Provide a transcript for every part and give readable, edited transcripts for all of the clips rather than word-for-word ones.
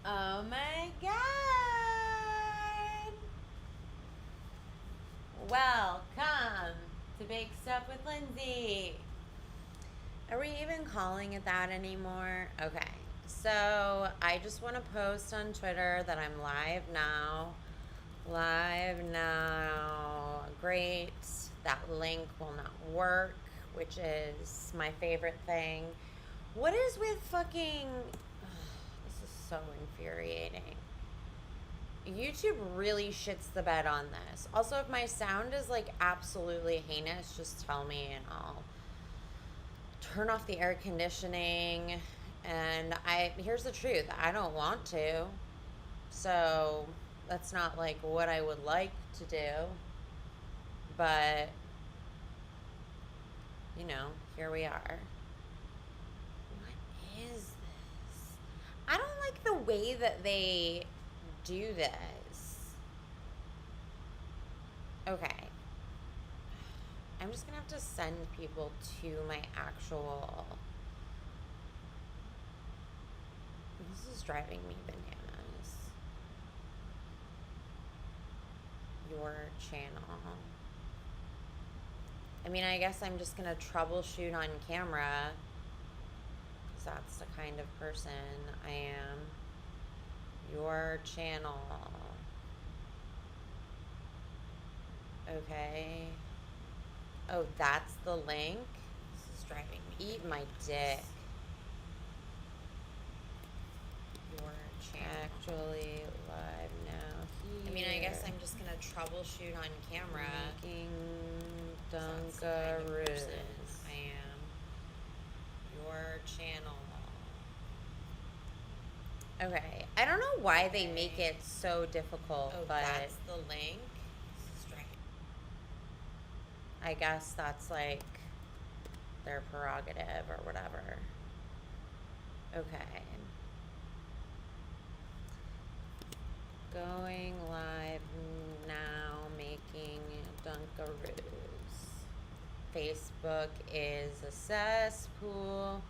Oh my god! Welcome to Bake Stuff with Lindsay. Are we even calling it that anymore? Okay, so I just want to post on Twitter that I'm live now. Live now. Great. That link will not work, which is my favorite thing. What is with fucking. This is so infuriating. YouTube really shits the bed on this. Also, if my sound is like absolutely heinous, just tell me and I'll turn off the air conditioning. And here's the truth, I don't want to. So that's not like what I would like to do. But, here we are. What is this? I don't like the way that they do this. Okay. I'm just gonna have to send people to my actual. This is driving me bananas. Your channel. I mean, I guess I'm just gonna troubleshoot on camera, because that's the kind of person I am. Your channel. Okay. Oh, that's the link? This is driving me. Eat my dick. Your channel. Actually, live now. Here. I mean, I guess I'm just gonna troubleshoot on camera. Making Dunkaroos. I am. Your channel. Okay. I don't know why they make it so difficult, but that's the link. I guess that's like their prerogative or whatever. Okay. Going live now, making Dunkaroos. Facebook is a cesspool.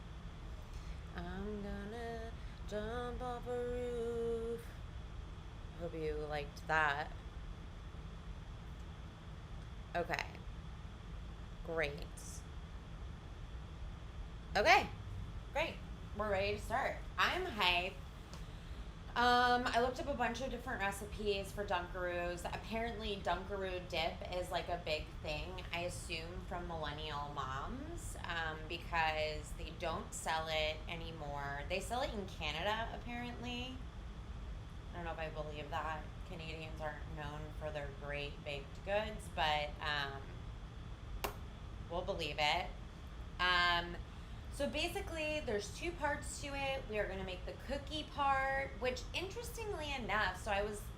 I'm gonna jump off a roof. Hope you liked that. Okay. Great. Okay. Great. We're ready to start. I'm hype. I looked up a bunch of different recipes for Dunkaroos. Apparently, Dunkaroo dip is like a big thing, I assume, from millennial moms, because they don't sell it anymore. They sell it in Canada, apparently. I don't know if I believe that. Canadians aren't known for their great baked goods, but we'll believe it. So basically, there's two parts to it. We are going to make the cookie part, which interestingly enough,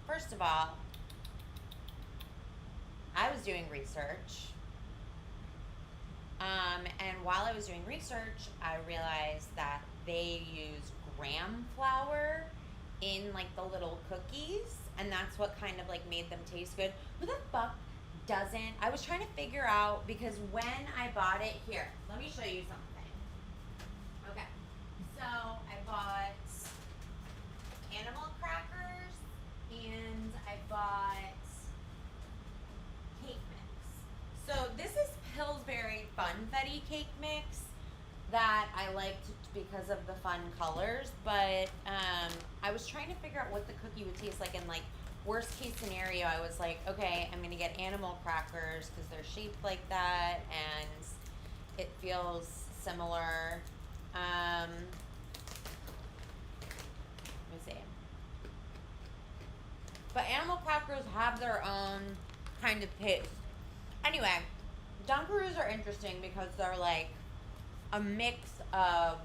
first of all, I was doing research. And while I was doing research, I realized that they use graham flour in like the little cookies, and that's what kind of like made them taste good. Who the fuck doesn't? I was trying to figure out, because when I bought it, here, let me show you something. Okay, so I bought animal crackers and I bought cake mix. So this is Pillsbury Funfetti cake mix that I liked because of the fun colors, but I was trying to figure out what the cookie would taste like, and like worst case scenario, I was like, okay, I'm gonna get animal crackers because they're shaped like that and it feels similar. Let me see. But animal crackers have their own kind of taste. Anyway, Dunkaroos are interesting because they're like a mix of,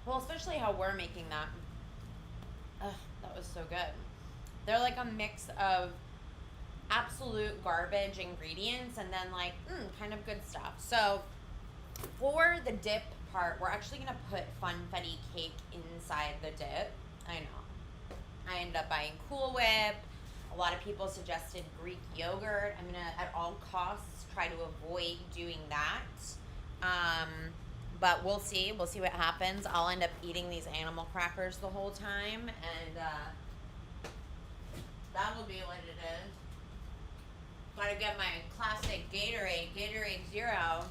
well, especially how we're making that. Ugh, that was so good. They're like a mix of absolute garbage ingredients and then like kind of good stuff. So for the dip part, we're actually going to put Funfetti cake inside the dip. I know. I ended up buying Cool Whip. A lot of people suggested Greek yogurt. I'm going to, at all costs, try to avoid doing that. But we'll see. We'll see what happens. I'll end up eating these animal crackers the whole time, and that will be what it is. Gotta get my classic Gatorade Zero.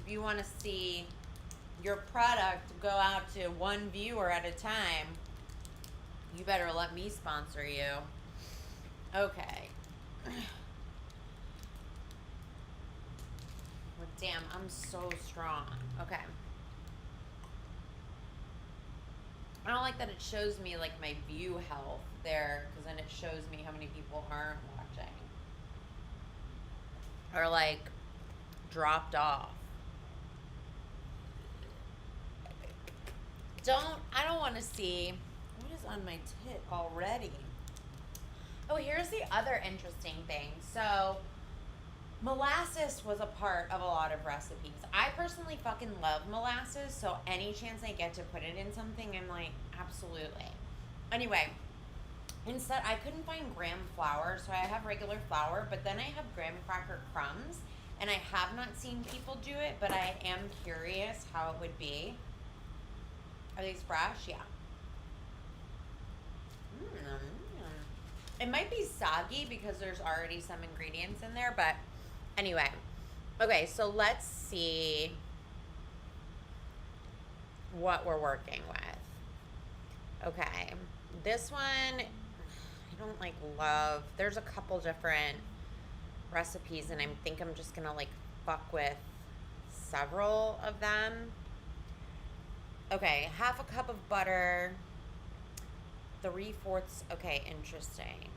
If you want to see your product go out to one viewer at a time, you better let me sponsor you. Okay. Well, damn, I'm so strong. Okay. I don't like that it shows me like my view health there, because then it shows me how many people aren't watching or like dropped off. I don't want to see what is on my tit already. Oh, here's the other interesting thing. So molasses was a part of a lot of recipes. I personally fucking love molasses, so any chance I get to put it in something, I'm like, absolutely. Anyway, instead, I couldn't find graham flour, so I have regular flour, but then I have graham cracker crumbs, and I have not seen people do it, but I am curious how it would be. Are these fresh? Yeah. It might be soggy because there's already some ingredients in there, but anyway. Okay, so let's see what we're working with. Okay, this one I don't like love. There's a couple different recipes, and I think I'm just gonna like fuck with several of them. Okay, half a cup of butter, 3/4. Okay, interesting.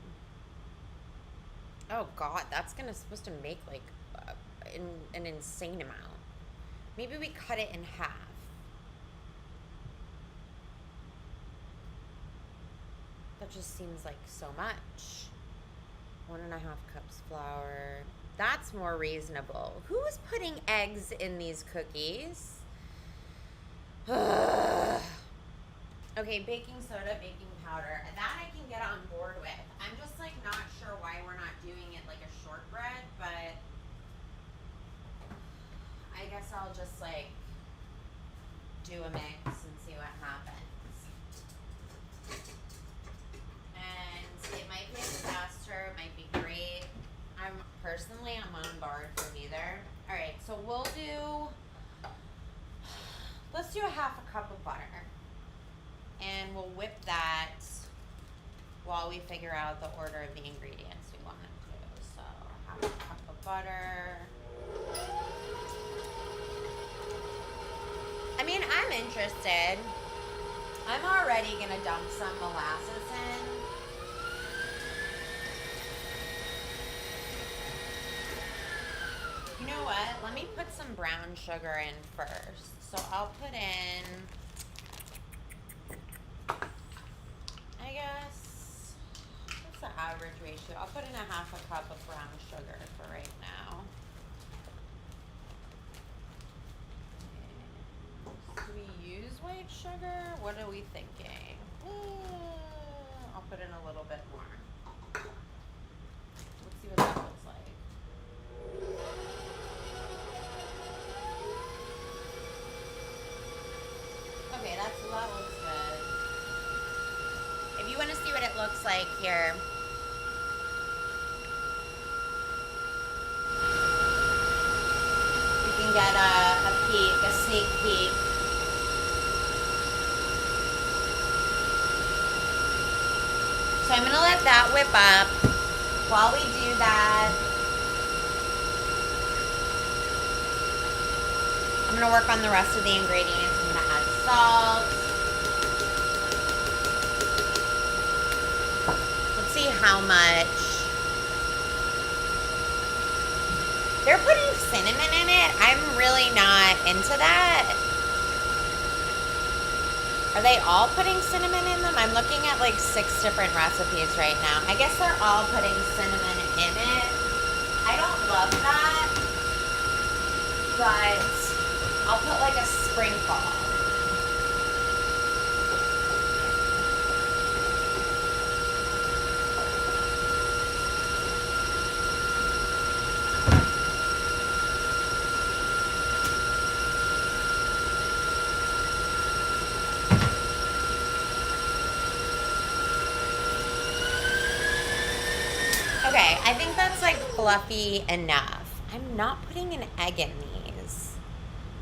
Oh God, that's supposed to make like an insane amount. Maybe we cut it in half. That just seems like so much. 1.5 cups flour. That's more reasonable. Who's putting eggs in these cookies? Okay, baking soda, baking powder. That I can get on board with. I'm just like not sure why we're not doing it like a shortbread, but I guess I'll just like do a mix and see what happens. And it might be a disaster, it might be great. I'm on board for either. Alright, so let's do a half a cup of butter. And we'll whip that while we figure out the order of the ingredients we want to do. So half a cup of butter. I mean, I'm interested. I'm already gonna dump some molasses in. You know what? Let me put some brown sugar in first. So I'll put in, I guess, what's the average ratio? I'll put in a half a cup of brown sugar for right now. Do we use white sugar? What are we thinking? I'll put in a little bit more. Let's see what that looks like. Okay, that looks good. If you want to see what it looks like here, you can get a sneak peek. So I'm going to let that whip up. While we do that, I'm going to work on the rest of the ingredients. I'm going to add salt. Let's see how much. They're putting cinnamon in it. I'm really not into that. Are they all putting cinnamon in them? I'm looking at like 6 different recipes right now. I guess they're all putting cinnamon in it. I don't love that, but I'll put like a sprinkle. Okay, I think that's like fluffy enough. I'm not putting an egg in these.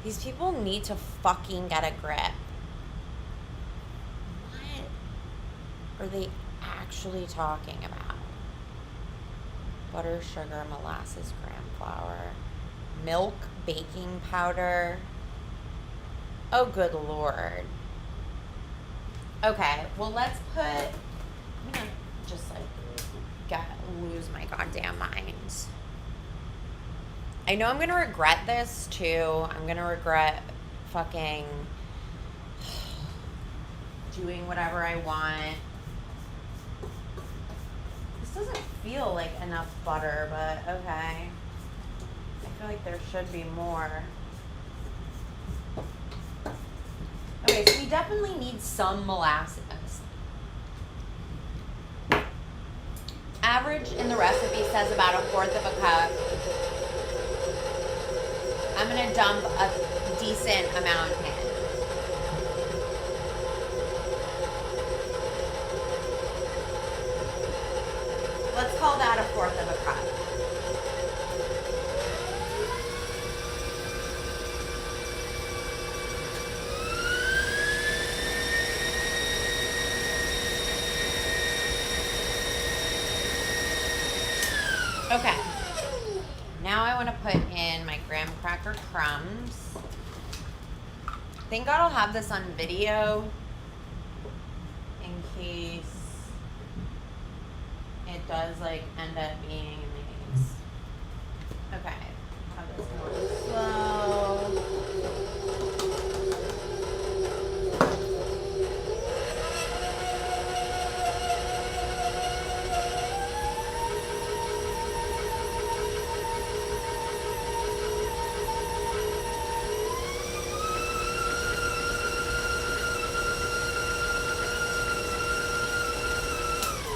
These people need to fucking get a grip. What are they actually talking about? Butter, sugar, molasses, graham flour, milk, baking powder. Oh, good Lord. Okay, well, let's put, I'm gonna just like lose my goddamn mind. I know I'm gonna regret this too. I'm gonna regret fucking doing whatever I want. This doesn't feel like enough butter, but okay. I feel like there should be more. Okay, so we definitely need some molasses. Average in the recipe says about 1/4 of a cup. I'm gonna dump a decent amount in. Let's call that 1/4 of a cup. Okay. Now I want to put in my graham cracker crumbs. Thank God I'll have this on video in case it does like end up being these. Okay. Have this more slow.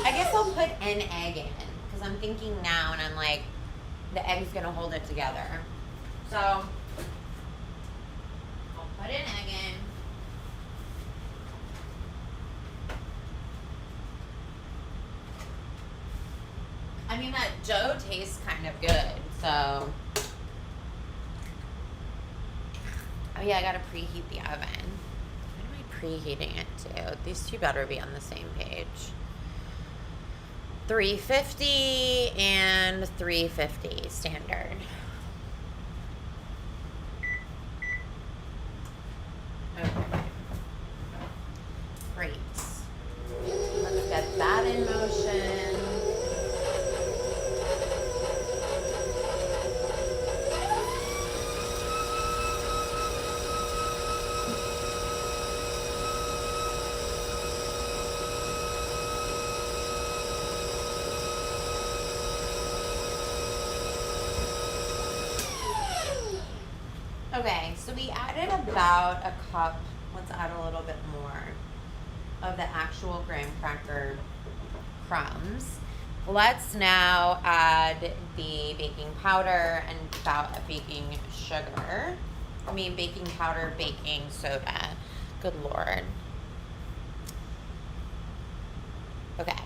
I guess I'll put an egg in because I'm thinking now and I'm like, the egg's gonna hold it together. So I'll put an egg in. I mean, that dough tastes kind of good, so. Oh yeah, I gotta preheat the oven. What am I preheating it to? These two better be on the same page. 350 and 350 standard. Okay. Great. Let's get that in motion. Okay, so we added about a cup. Let's add a little bit more of the actual graham cracker crumbs. Let's now add the baking powder and baking sugar. I mean, baking powder, baking soda. Good Lord. Okay.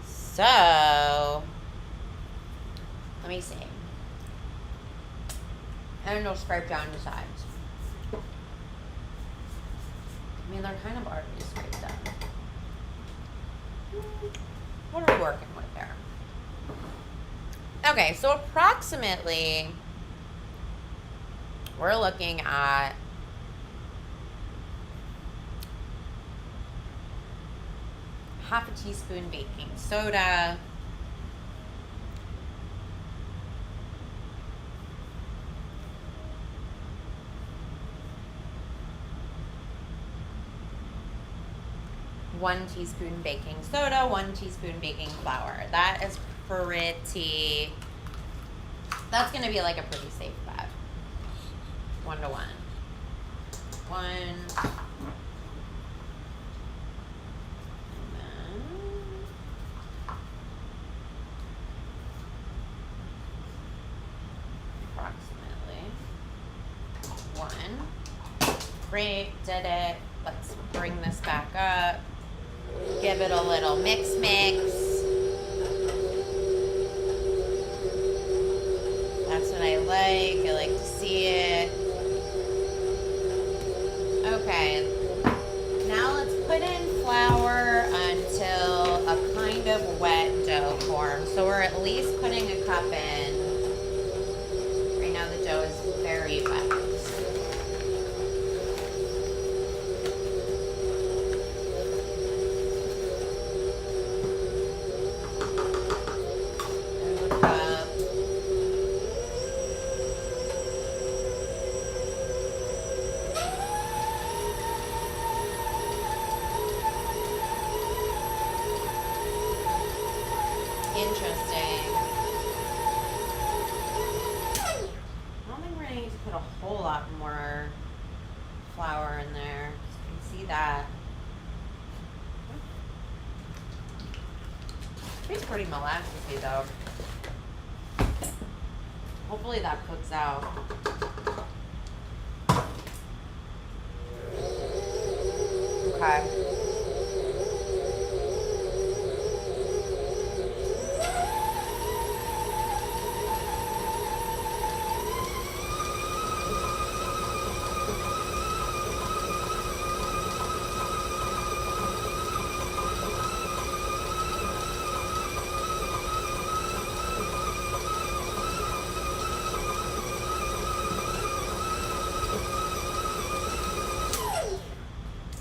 So, let me see. And it'll scrape down the sides. I mean, they're kind of already scraped down. What are we working with there? Okay, so approximately, we're looking at half a teaspoon baking soda, 1 teaspoon baking soda, 1 teaspoon baking flour. That is pretty, that's going to be like a pretty safe bet. 1 to 1. 1. And then approximately 1. Great, did it. Let's bring this back up. Give it a little mix. I like. I like to see it. Okay. Now let's put in flour until a kind of wet dough forms. So we're at least putting a cup in. Right now the dough is very wet. Interesting. I don't think we're gonna need to put a whole lot more flour in there. You can see that. It's pretty molassesy though. Hopefully that cooks out. Okay.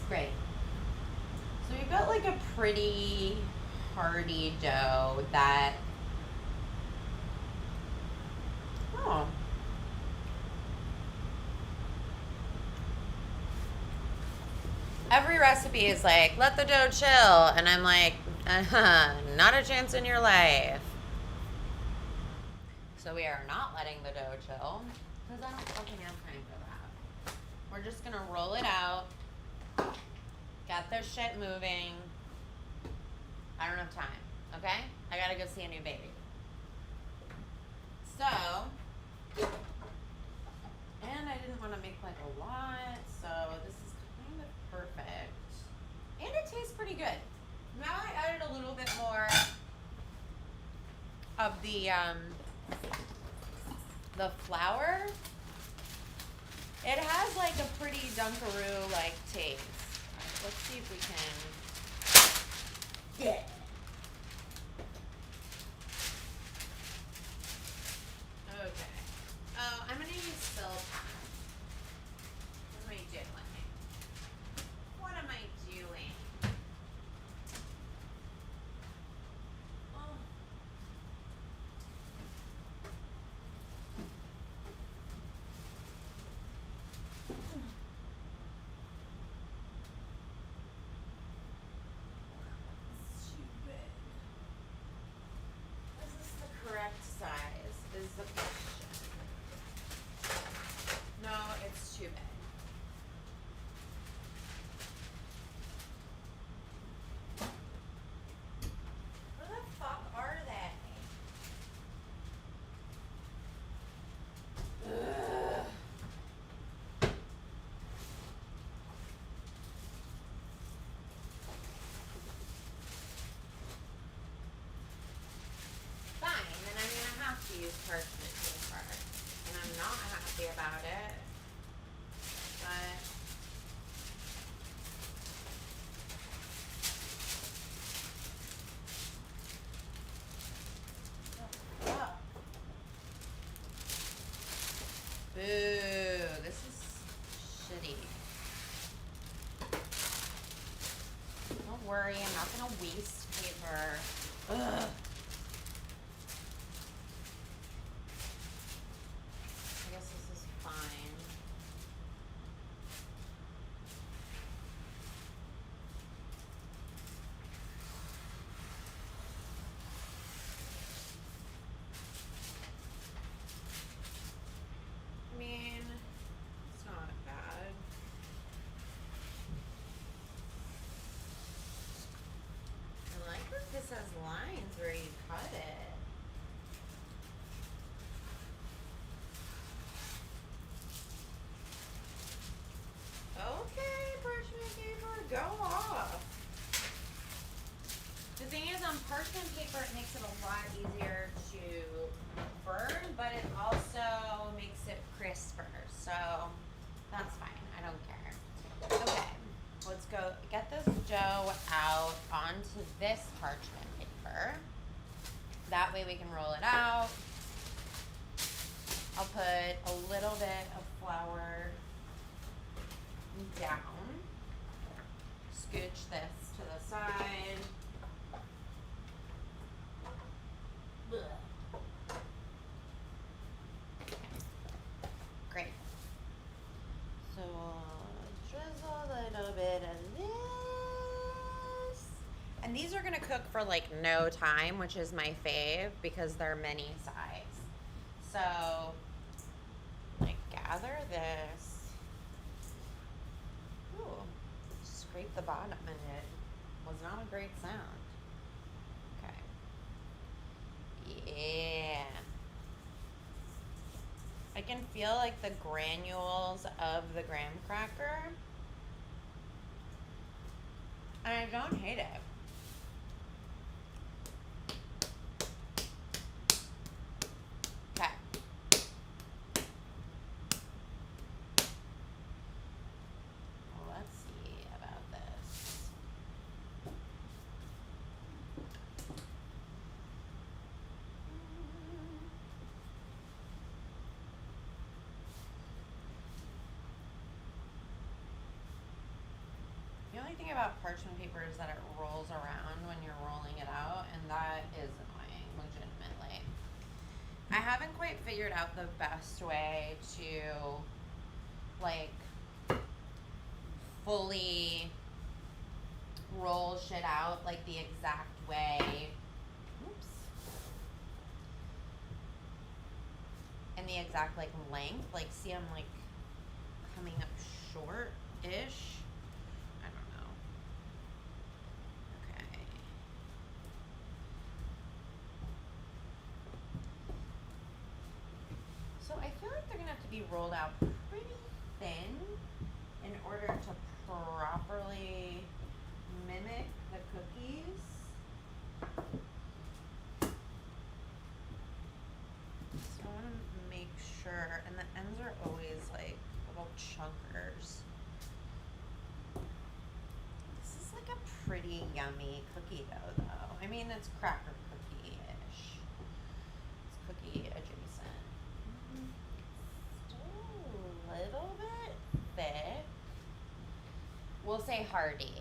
Great. So we've got like a pretty hearty dough that, oh, every recipe is like, let the dough chill. And I'm like, not a chance in your life. So we are not letting the dough chill because I don't fucking have time for that. We're just going to roll it out. Got this shit moving. I don't have time, okay? I gotta go see a new baby. So, and I didn't want to make like a lot, so this is kind of perfect. And it tastes pretty good. Now I added a little bit more of the flour. It has like a pretty Dunkaroo like taste. Let's see if we can. Yeah. Okay. Oh, I'm gonna use silk. What am I doing? What am I doing? Oh. Correct size is the question. No, it's too big. Where the fuck are they? Ugh. Fine, then I'm gonna have to use parchment paper. And I'm not happy about it. But oh. Boo, this is shitty. Don't worry, I'm not gonna waste paper. Ugh. I guess this is fine. I mean, it's not bad. I like that this has parchment paper. That way we can roll it out. I'll put a little bit of flour down. Scooch this to the side. Great. So drizzle a little bit of this. And these are going to cook for like no time, which is my fave because they're mini size. So, like, gather this. Ooh, scrape the bottom and it was not a great sound. Okay. Yeah. I can feel like the granules of the graham cracker. And I don't hate it. Okay. Let's see about this. The only thing about parchment paper is that it rolls around when you're rolling it out, and that is annoying, legitimately. I haven't quite figured out the best way to, like, fully roll shit out, like, the exact way. Oops. And the exact, like, length. Like, see, I'm, like, coming up short-ish. I don't know. Okay. So I feel like they're going to have to be rolled out pretty thin in order to properly mimic the cookies. So I want to make sure, and the ends are always like little chunkers. This is like a pretty yummy cookie dough, though. I mean, it's cracker cookie-ish. It's cookie adjacent. Still a little bit thick. We'll say hearty.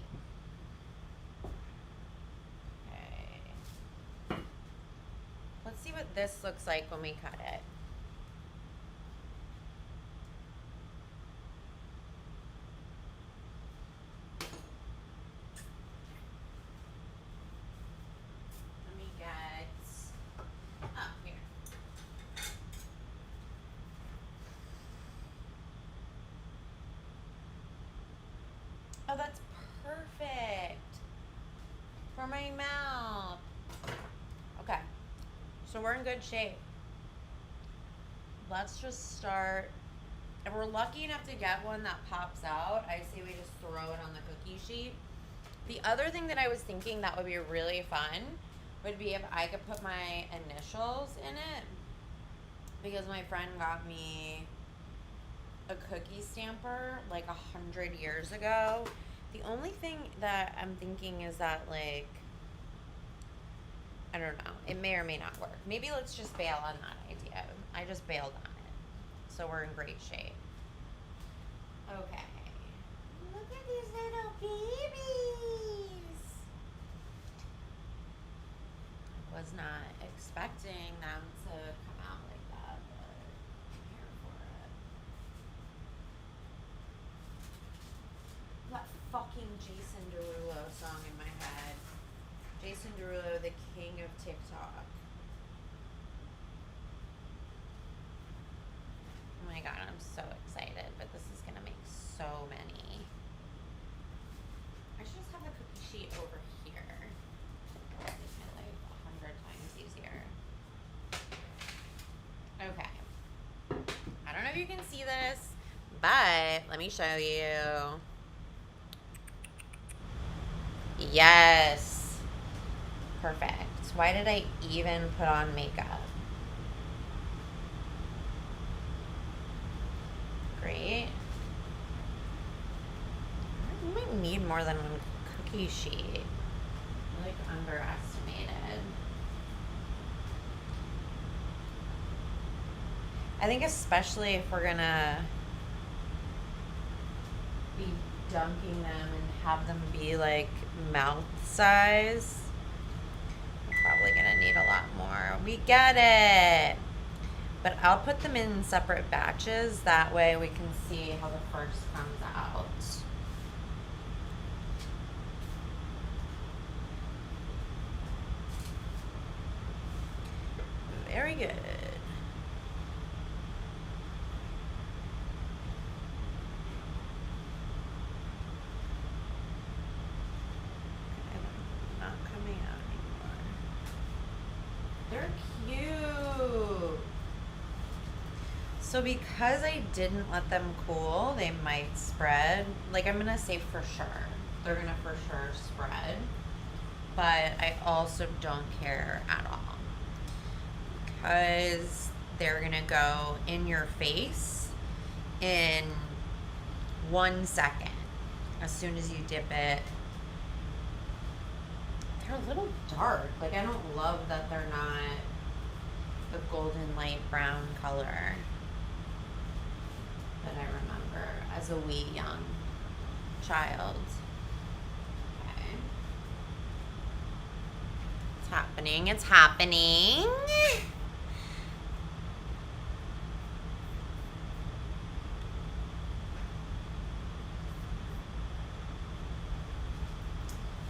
Okay. Let's see what this looks like when we cut it. Let me get, oh, here. Oh, that's perfect for my mouth. Okay, so we're in good shape. Let's just start. If we're lucky enough to get one that pops out, I say we just throw it on the cookie sheet. The other thing that I was thinking that would be really fun would be if I could put my initials in it, because my friend got me a cookie stamper like 100 years ago. The only thing that I'm thinking is that, like, I don't know, it may or may not work. Maybe let's just bail on that idea. I just bailed on it, so we're in great shape. Okay, look at these little babies. Was not expecting them to come out like that, but I'm here for it. That fucking Jason Derulo song in my head. Jason Derulo, the king of TikTok. Oh my god, I'm so excited, but this is gonna make so many. I should just have the cookie sheet over here. That makes my life 100 times easier. Okay. I don't know if you can see this, but let me show you. Yes. Perfect. Why did I even put on makeup? Great. You might need more than one cookie sheet. Really like underestimated. I think especially if we're gonna be dunking them and have them be like mouth size, we're probably gonna need a lot more. We get it. But I'll put them in separate batches. That way we can see how the first comes out. Very good. Not coming out anymore. They're cute. So because I didn't let them cool, they might spread. Like, I'm gonna say for sure. They're gonna for sure spread. But I also don't care at all. Because they're gonna go in your face in 1 second. As soon as you dip it. They're a little dark. Like, I don't love that they're not the golden light brown color that I remember as a wee young child. Okay. It's happening. It's happening.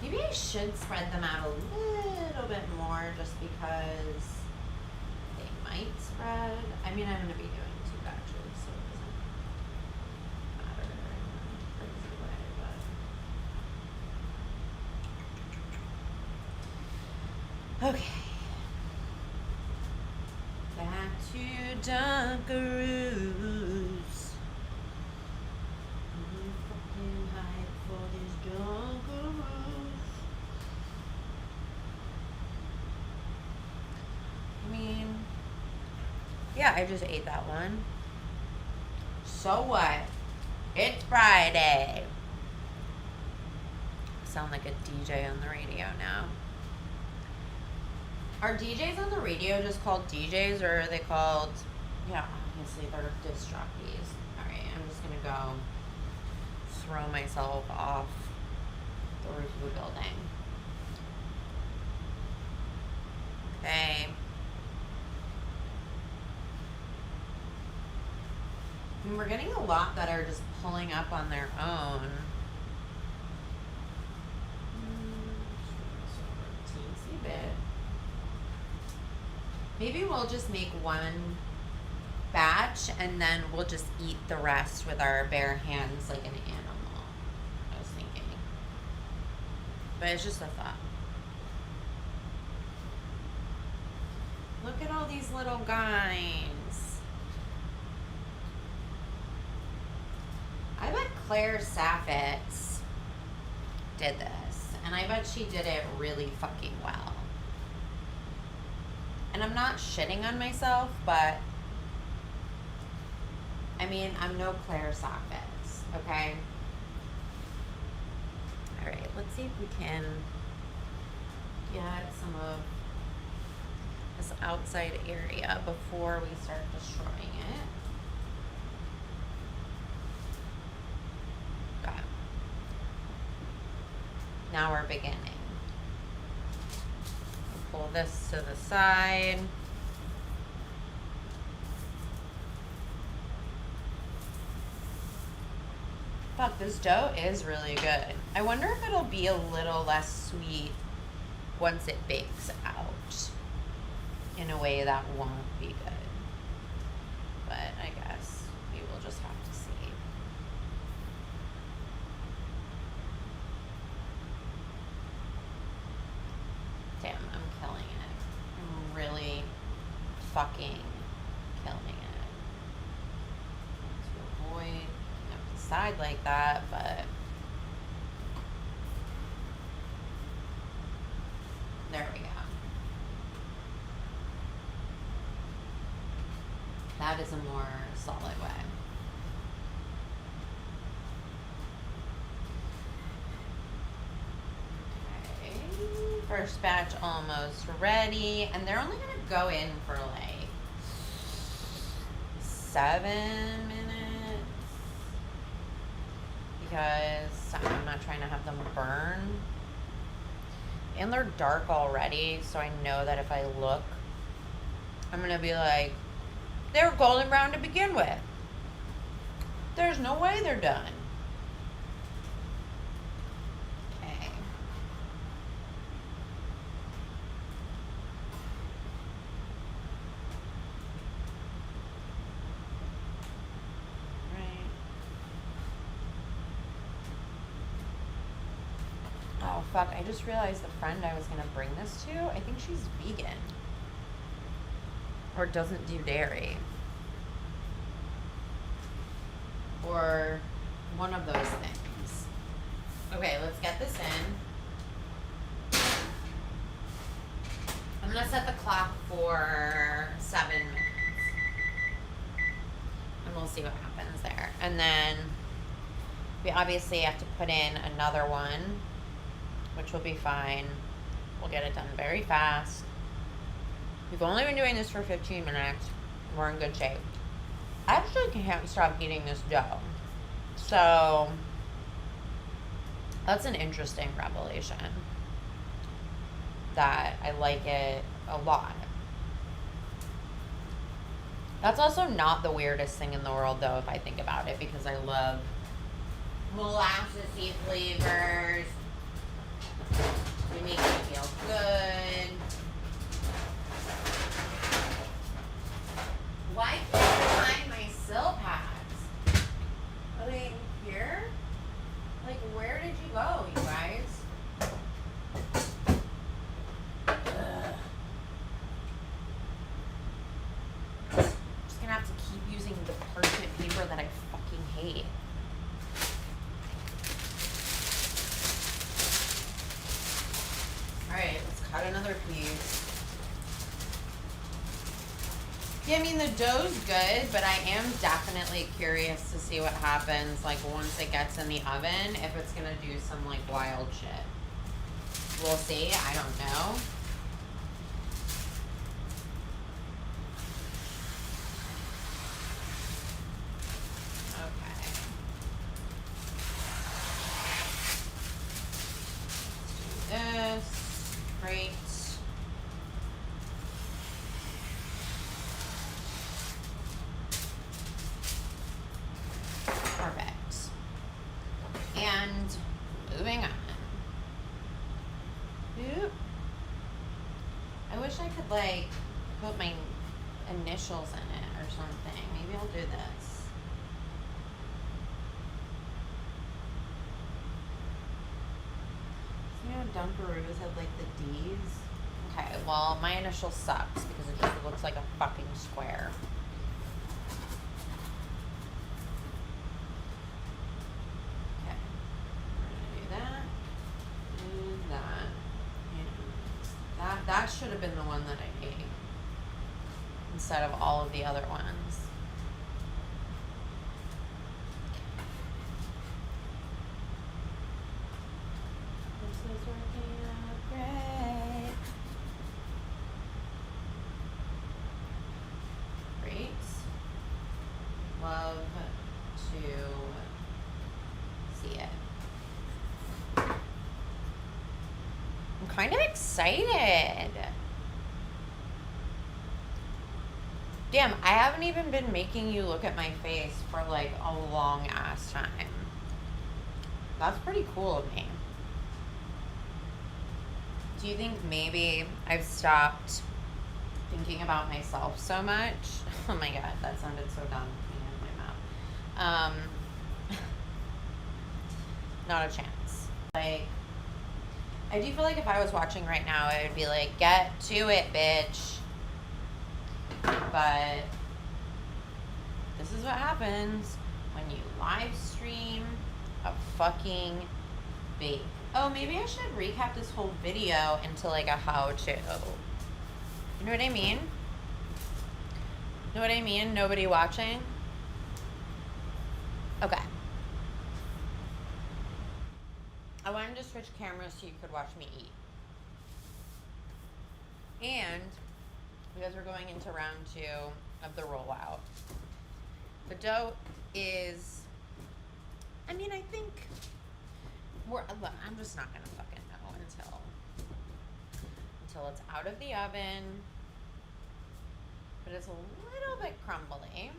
Maybe I should spread them out a little bit more just because they might spread. I mean, I'm going to be doing 2 batches, so it doesn't matter in a crazy way, but. Okay. Back to Dunkaroos. Fucking hype for these Dunkaroos. I mean, yeah, I just ate that one. So what? It's Friday. I sound like a DJ on the radio now. Are DJs on the radio just called DJs, or are they called, yeah, obviously they're disc jockeys. Alright, I'm just gonna go throw myself off the roof of the building. Okay. I mean, we're getting a lot that are just pulling up on their own. Teensy bit. Maybe we'll just make 1 batch and then we'll just eat the rest with our bare hands like an animal. I was thinking. But it's just a thought. Look at all these little guys. I bet Claire Saffitz did this. And I bet she did it really fucking well. And I'm not shitting on myself, but I mean, I'm no Claire Saffitz, okay? Alright, let's see if we can get some of this outside area before we start destroying it. Okay. Now we're beginning. Pull this to the side. Fuck, this dough is really good. I wonder if it'll be a little less sweet once it bakes out in a way that won't be good. But I guess we will just have to see. Damn, I'm killing it. I'm really fucking killing it. To avoid the side like that, but there we go. That is a more solid way. Okay. First batch almost ready. And they're only going to go in for like 7 minutes. Because I'm not trying to have them burn. And they're dark already, so I know that if I look, I'm going to be like, they were golden brown to begin with. There's no way they're done. Okay. Right. Oh, fuck. I just realized the friend I was going to bring this to, I think she's vegan. Or doesn't do dairy. Or one of those things. Okay, let's get this in. I'm gonna set the clock for 7 minutes. And we'll see what happens there. And then we obviously have to put in another one, which will be fine. We'll get it done very fast. We've only been doing this for 15 minutes. We're in good shape. I actually can't stop eating this dough. So, that's an interesting revelation. That I like it a lot. That's also not the weirdest thing in the world, though, if I think about it, because I love molasses-y flavors. They make me feel good. Why can't I find my sill pads? Are they in here? Like, where did you go, you guys? Ugh. I'm just gonna have to keep using the parchment paper that I fucking hate. Alright, let's cut another piece. Yeah, I mean, the dough's good, but I am definitely curious to see what happens, like, once it gets in the oven, if it's gonna do some, like, wild shit. We'll see. I don't know. Okay. Let's do this. Great. Perfect. And moving on. Oop. I wish I could, like, put my initials in it or something. Maybe I'll do this. You know, Dunkaroos have, like, the D's. Okay, well, my initial sucks because it just looks like a fucking square. That should have been the one that I ate instead of all of the other ones. This is working out great. Great. Love to see it. I'm kind of excited. Damn, I haven't even been making you look at my face for like a long ass time. That's pretty cool of me. Do you think maybe I've stopped thinking about myself so much? Oh my god, that sounded so dumb in my mouth. Not a chance. Like, I do feel like if I was watching right now, I would be like, get to it, bitch. But this is what happens when you live stream a fucking bake. Oh, maybe I should recap this whole video into like a how-to. You know what I mean? Know what I mean? Nobody watching? Okay. I wanted to switch cameras so you could watch me eat. And because we're going into round 2 of the rollout, the dough is, I mean, I think I'm just not going to fucking know until it's out of the oven. But it's a little bit crumbly.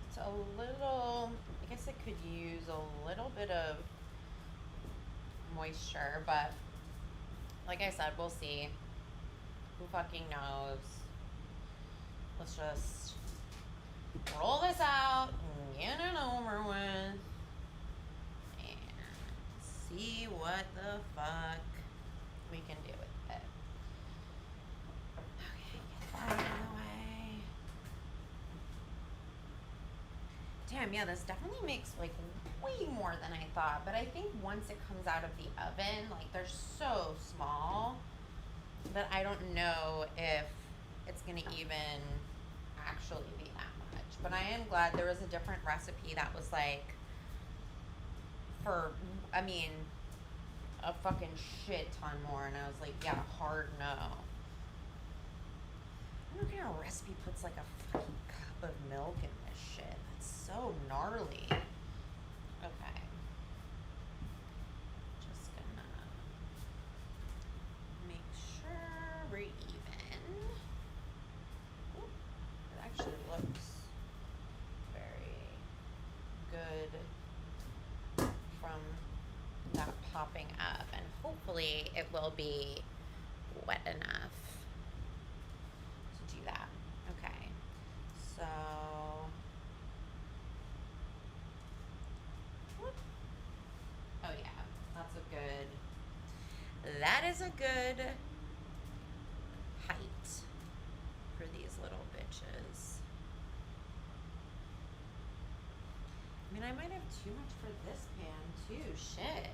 It's a little, I guess it could use a little bit of moisture, but like I said, we'll see. Who fucking knows? Let's just roll this out and get it over with and see what the fuck we can do with it. Okay, get that out of the way. Damn, yeah, this definitely makes like way more than I thought, but I think once it comes out of the oven, like they're so small that I don't know if it's gonna even actually be that much. But I am glad there was a different recipe that was like for, I mean, a fucking shit ton more, and I was like, yeah, hard no. I don't know what kind of recipe puts like a fucking cup of milk in this shit. That's so gnarly. Okay. Just gonna make sure we're even. Ooh, it actually looks very good from that popping up, and hopefully it will be wet enough to do that. Okay. So oh yeah, that is a good height for these little bitches. I mean, I might have too much for this pan too, shit.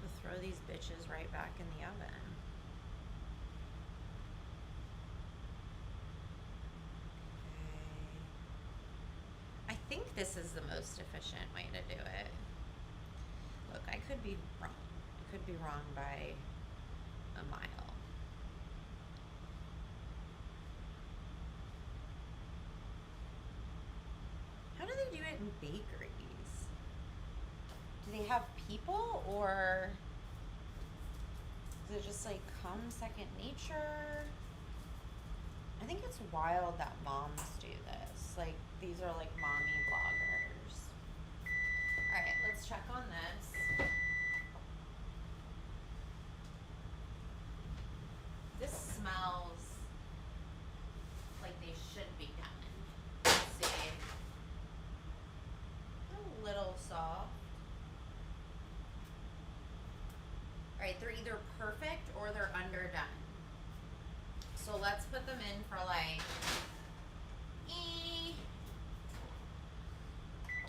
To throw these bitches right back in the oven. Okay. I think this is the most efficient way to do it. Look, I could be wrong. I could be wrong by a mile. How do they do it in bakeries? Do they have people, or does it just like come second nature? I think it's wild that moms do this. Like, these are like mommy vloggers. Alright, let's check on this. This smells like they should be done. Let's see. A little soft. Alright, they're either perfect or they're underdone. So let's put them in for like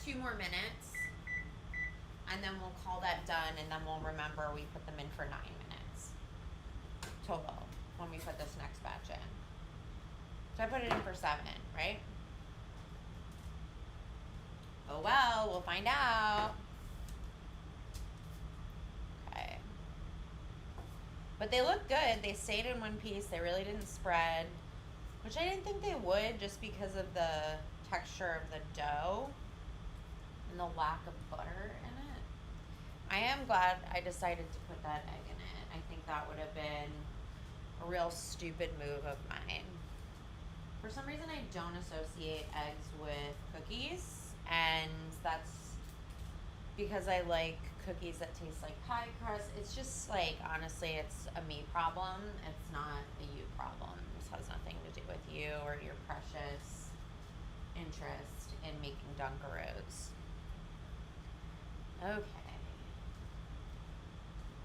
2 more minutes, and then we'll call that done, and then we'll remember we put them in for 9 minutes total when we put this next batch in. So I put it in for 7, right? Oh well, we'll find out. Okay. But they look good. They stayed in one piece. They really didn't spread, which I didn't think they would, just because of the texture of the dough and the lack of butter in it. I am glad I decided to put that egg in it. I think that would have been a real stupid move of mine. For some reason, I don't associate eggs with cookies, and that's because I like cookies that taste like pie crust. It's just like, honestly, it's a me problem. It's not a you problem. This has nothing to do with you or your precious interest in making Dunkaroos. Okay.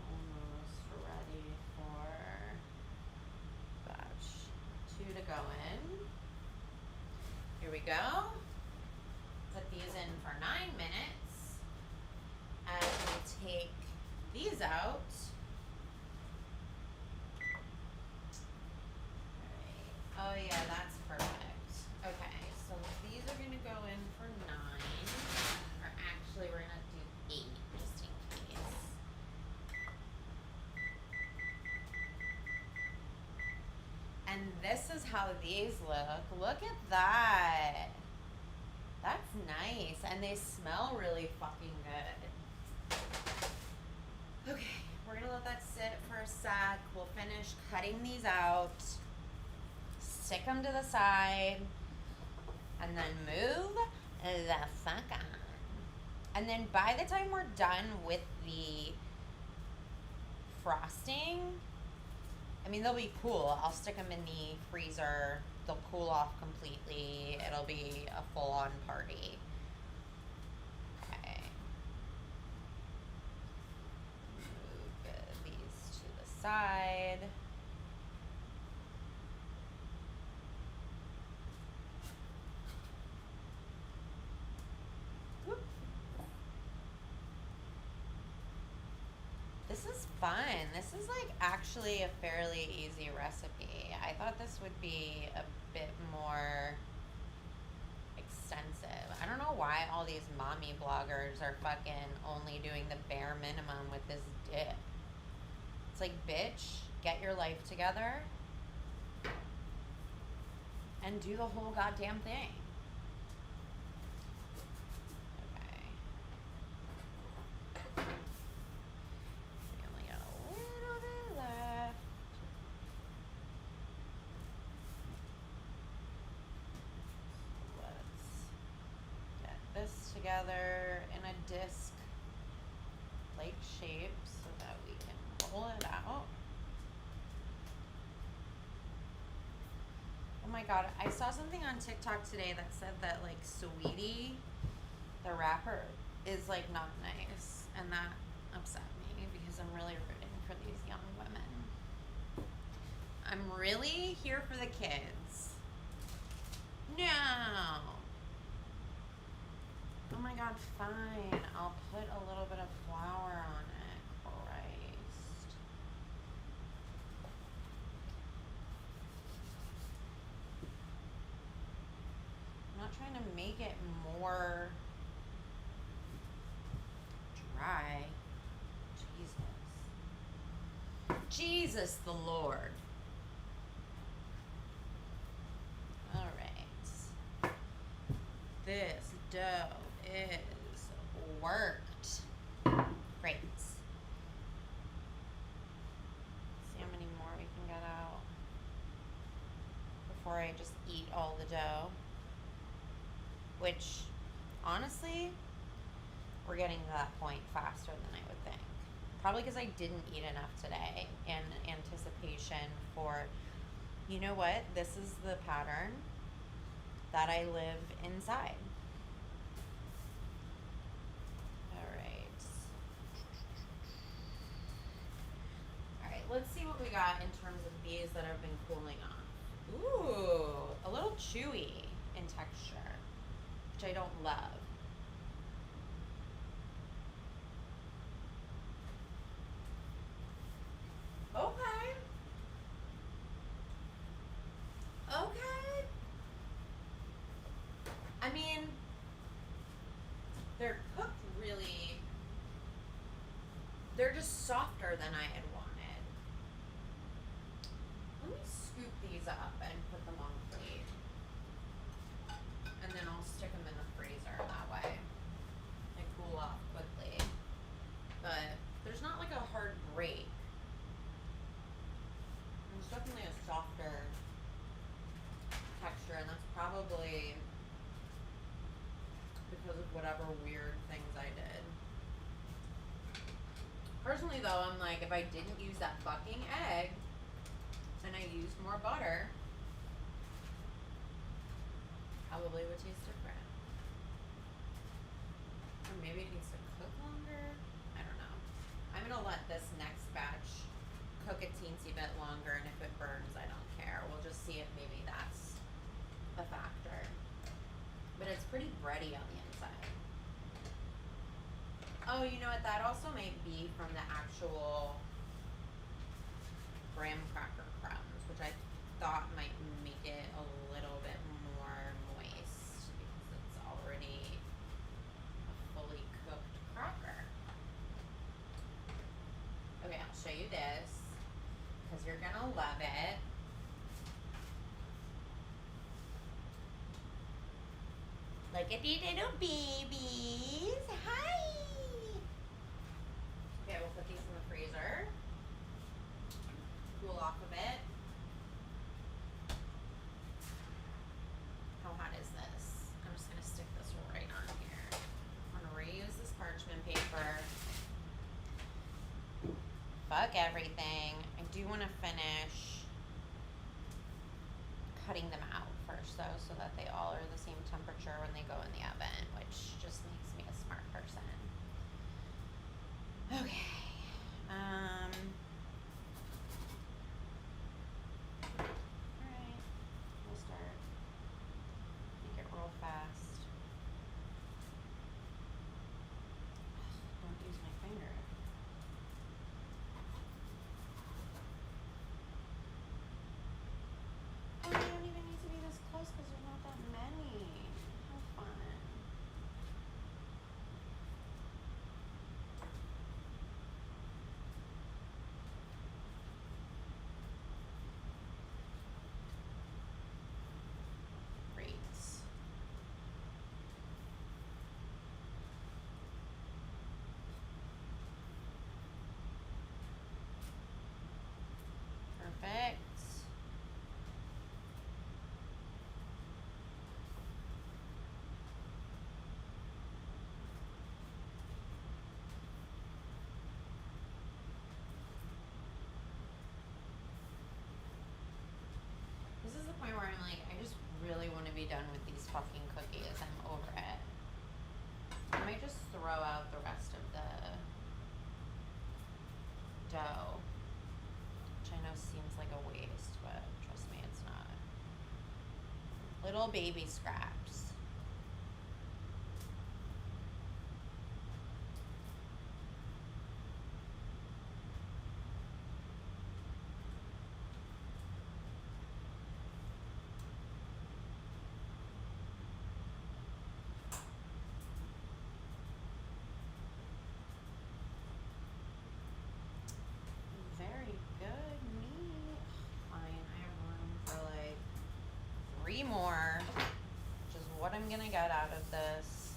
Almost ready for batch 2 to go in. Here we go. Put these in for 9 minutes. And we'll take these out. Alright. Oh yeah, that's perfect. Okay, so these are gonna go in for 9. Or actually, we're gonna do 8, just in case. this is how these look. Look at that. That's nice. And they smell really fucking good. Okay, we're gonna let that sit for a sec. We'll finish cutting these out. Stick them to the side. And then move the fuck on. And then by the time we're done with the frosting, I mean, they'll be cool. I'll stick them in the freezer. They'll cool off completely. It'll be a full-on party. Okay. Move these to the side. Whoop. This is fun. This is like actually a fairly easy recipe. I thought this would be a bit more extensive. I don't know why all these mommy bloggers are fucking only doing the bare minimum with this dip. It's like, bitch, get your life together and do the whole goddamn thing. Together in a disc like shape so that we can roll it out. Oh my god, I saw something on TikTok today that said that like Sweetie, the rapper, is like not nice, and that upset me because I'm really rooting for these young women. I'm really here for the kids. No. Oh my god, fine. I'll put a little bit of flour on it. Christ. I'm not trying to make it more dry. Jesus. Jesus the Lord. Alright. This dough is worked. Great. See how many more we can get out before I just eat all the dough. Which, honestly, we're getting to that point faster than I would think. Probably because I didn't eat enough today in anticipation for, you know what? This is the pattern that I live inside. Let's see what we got in terms of these that have been cooling off. Ooh, a little chewy in texture, which I don't love. Okay. Okay. I mean, they're cooked really, they're just softer than I had wanted. Let me scoop these up and put them on a plate. And then I'll stick them in the freezer that way. They cool off quickly. But there's not like a hard break. There's definitely a softer texture, and that's probably because of whatever weird things I did. Personally though, I'm like, if I didn't use that fucking egg, and I used more butter, probably would taste different. Or maybe it needs to cook longer. I don't know. I'm gonna let this next batch cook a teensy bit longer, and if it burns, I don't care. We'll just see if maybe that's a factor. But it's pretty bready on the inside. Oh, you know what? That also might be from the actual graham cracker crumbs, which I thought might make it a little bit more moist because it's already a fully cooked cracker. Okay, I'll show you this because you're gonna love it. Look at these little babies. Hi. Okay, we'll put these in the freezer. Cool off a bit. How hot is this? I'm just gonna stick this right on here. I'm gonna reuse this parchment paper. Fuck everything. I do want to finish cutting them out first though, so that they all are the same temperature when they go in the oven, which just makes me a smart person. Okay. Alright. We'll start. Make it real fast. Don't use my finger. Oh, you don't even need to be this close because there's not that many. How fun. Great. Perfect. This is the point where I'm like, I just really want to be done with these fucking cookies. I'm over it. I might just throw out the rest of the dough, which I know seems like a waste, but trust me, it's not. Little baby scraps. Very good, neat. Fine, I have room for like 3 more, which is what I'm gonna get out of this.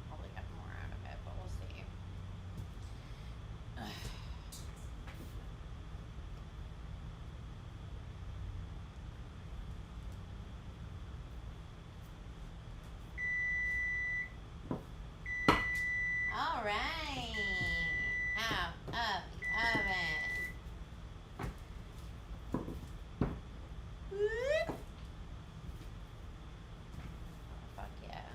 Probably get more out of it, but we'll see. All right, out of the oven. Whoop. Fuck yeah.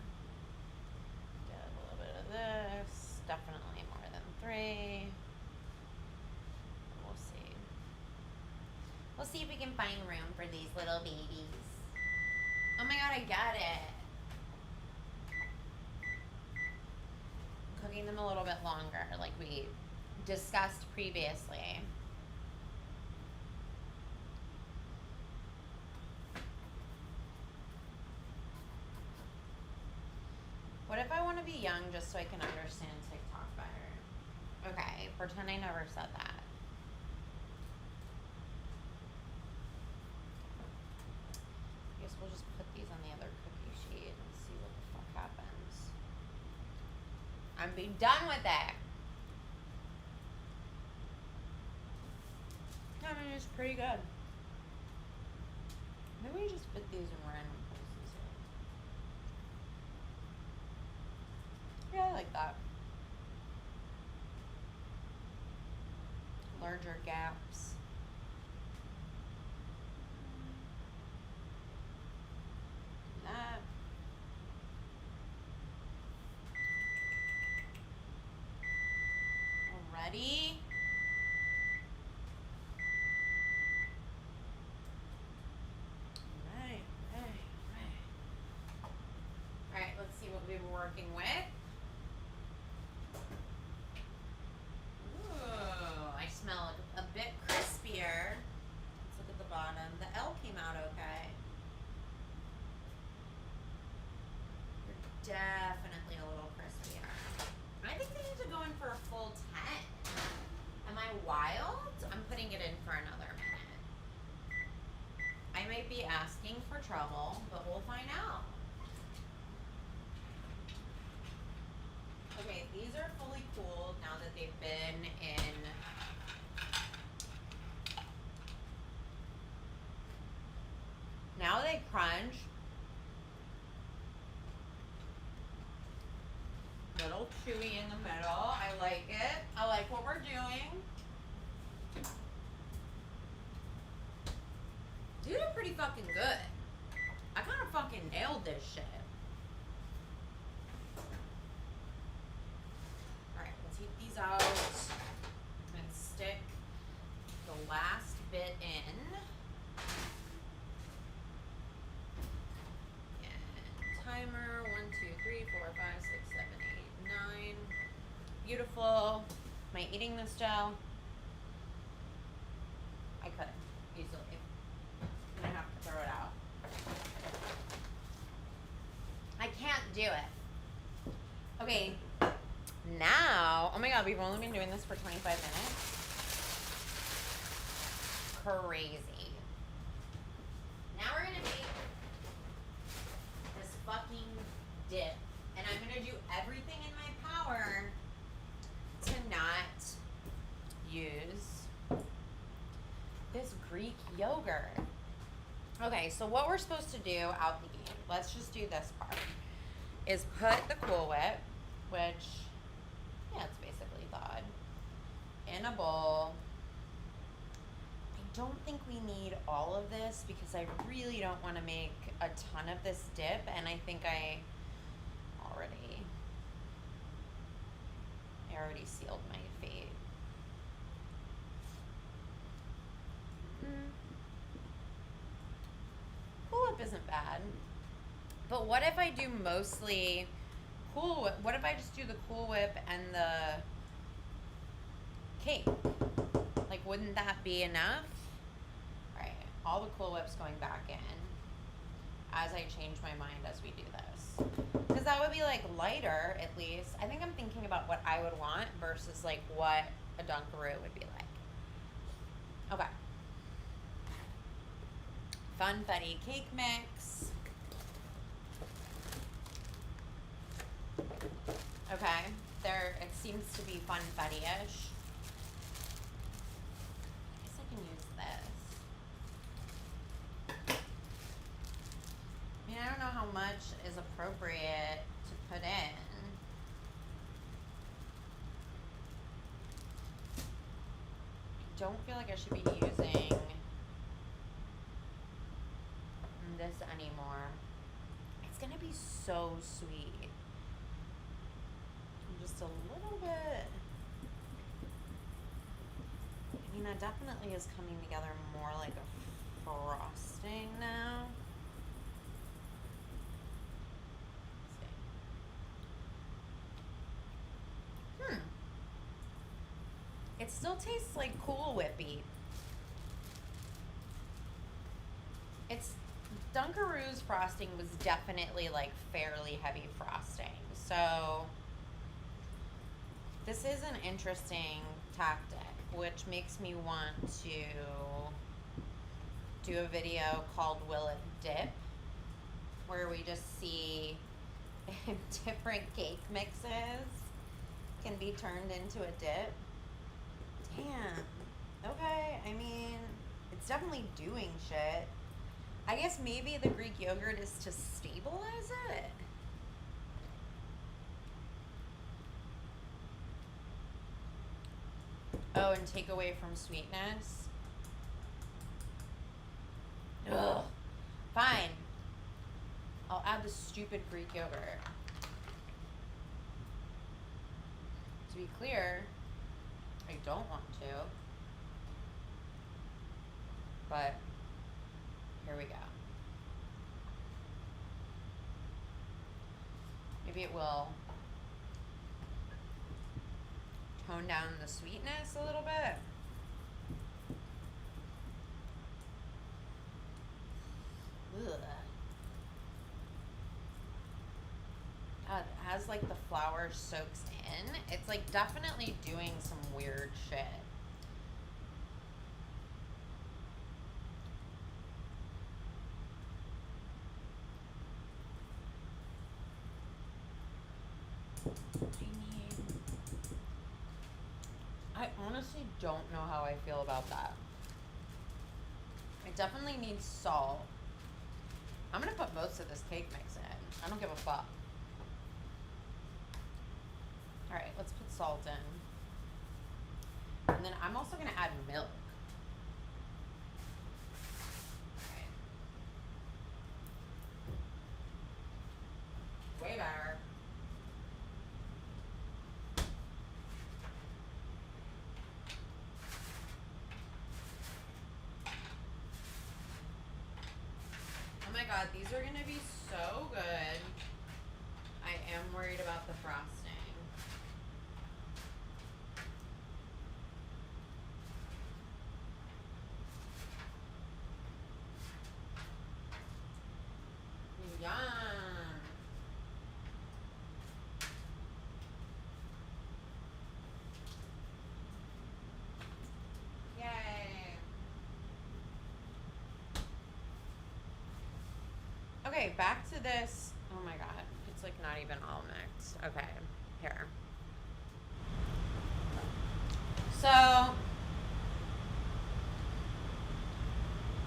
Did a little bit of this. Definitely more than 3. We'll see. We'll see if we can find room for these little babies. Oh my god, I got it. Cooking them a little bit longer, like we discussed previously. What if I want to be young just so I can understand TikTok better? Okay, pretend I never said that. I guess we'll just put these on the other cookie sheet and see what the fuck happens. I'm be done with it. I mean, it's pretty good. Maybe we just put these in random places here. Yeah, I like that. Larger gaps. That. Already. Alright, let's see what we were working with. Ooh, I smell a bit crispier. Let's look at the bottom. The L came out okay. You're definitely a little crispier. I think they need to go in for a full 10. putting it in for another minute. I might be asking for trouble, but we'll find out. Okay, these are fully cooled now that they've been in. Now they crunch. Little chewy in the middle. I like it. I like what we're doing. These are pretty fucking good. I kind of fucking nailed this shit. Alright, we'll take these out and stick the last bit in. And timer 1, 2, 3, 4, 5, 6, 7, 8, 9. Beautiful. Am I eating this dough? I could easily. I'm gonna have to throw it out. I can't do it. Okay, now, oh my god, we've only been doing this for 25 minutes. Crazy. Now we're gonna make this fucking dip. And I'm gonna do everything in my power to not use this Greek yogurt. Okay, so what we're supposed to do out the gate, let's just do this part, is put the Cool Whip, which, yeah, it's basically thawed, in a bowl. I don't think we need all of this because I really don't want to make a ton of this dip, and I think I already sealed my fate. Cool Whip isn't bad. But what if I do mostly Cool Whip? What if I just do the Cool Whip and the cake? Like, wouldn't that be enough? Alright, all the Cool Whips going back in as I change my mind as we do this. Because that would be, like, lighter, at least. I think I'm thinking about what I would want versus, like, what a Dunkaroo would be like. Okay. Funfetti cake mix. Okay. It seems to be funfetti-ish. I guess I can use this. I mean, I don't know how much is appropriate to put in. I don't feel like I should be using this anymore. It's gonna be so sweet. Just a little bit. I mean, that definitely is coming together more like a frosting now. It still tastes like Cool Whippy. Dunkaroos frosting was definitely like fairly heavy frosting. So this is an interesting tactic, which makes me want to do a video called Will It Dip, where we just see if different cake mixes can be turned into a dip. Damn. Okay, I mean, it's definitely doing shit. I guess maybe the Greek yogurt is to stabilize it. Oh, and take away from sweetness. Ugh. Fine. I'll add the stupid Greek yogurt. To be clear, I don't want to. But here we go. Maybe it will tone down the sweetness a little bit. Ugh. God, as like the flour soaks in, it's like definitely doing some weird shit. honestly don't know how I feel about that. I definitely need salt. I'm gonna put most of this cake mix in. I don't give a fuck. Alright, let's put salt in. And then I'm also gonna add milk. Way better. Oh my god, these are gonna be so good. I am worried about the frosting. Yum. Yay. Okay, back to this. Oh my god, it's like not even all mixed. Okay, here. So,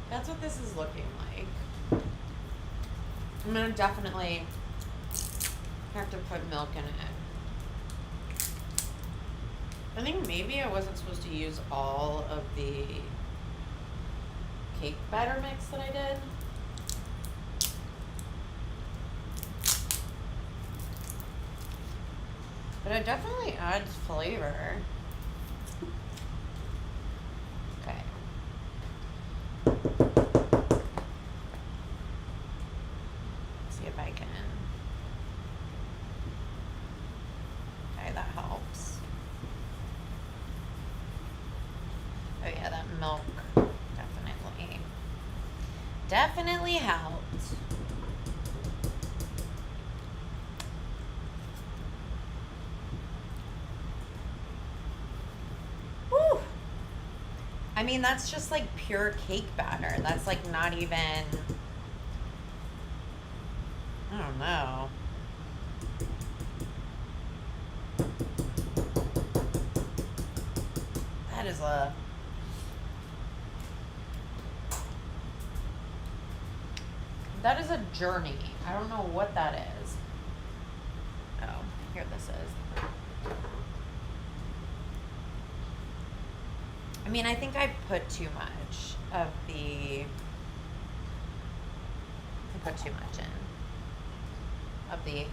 that's what this is looking like. I'm gonna definitely have to put milk in it. I think maybe I wasn't supposed to use all of the cake batter mix that I did. But it definitely adds flavor. Okay. Let's see if I can. Okay, that helps. Oh yeah, that milk definitely helped. Whew. I mean, that's just like pure cake batter. That's like not even, I don't know. That is a journey. I don't know what that is. Oh, here this is. I mean, I think I put too much of the, I put too much in of the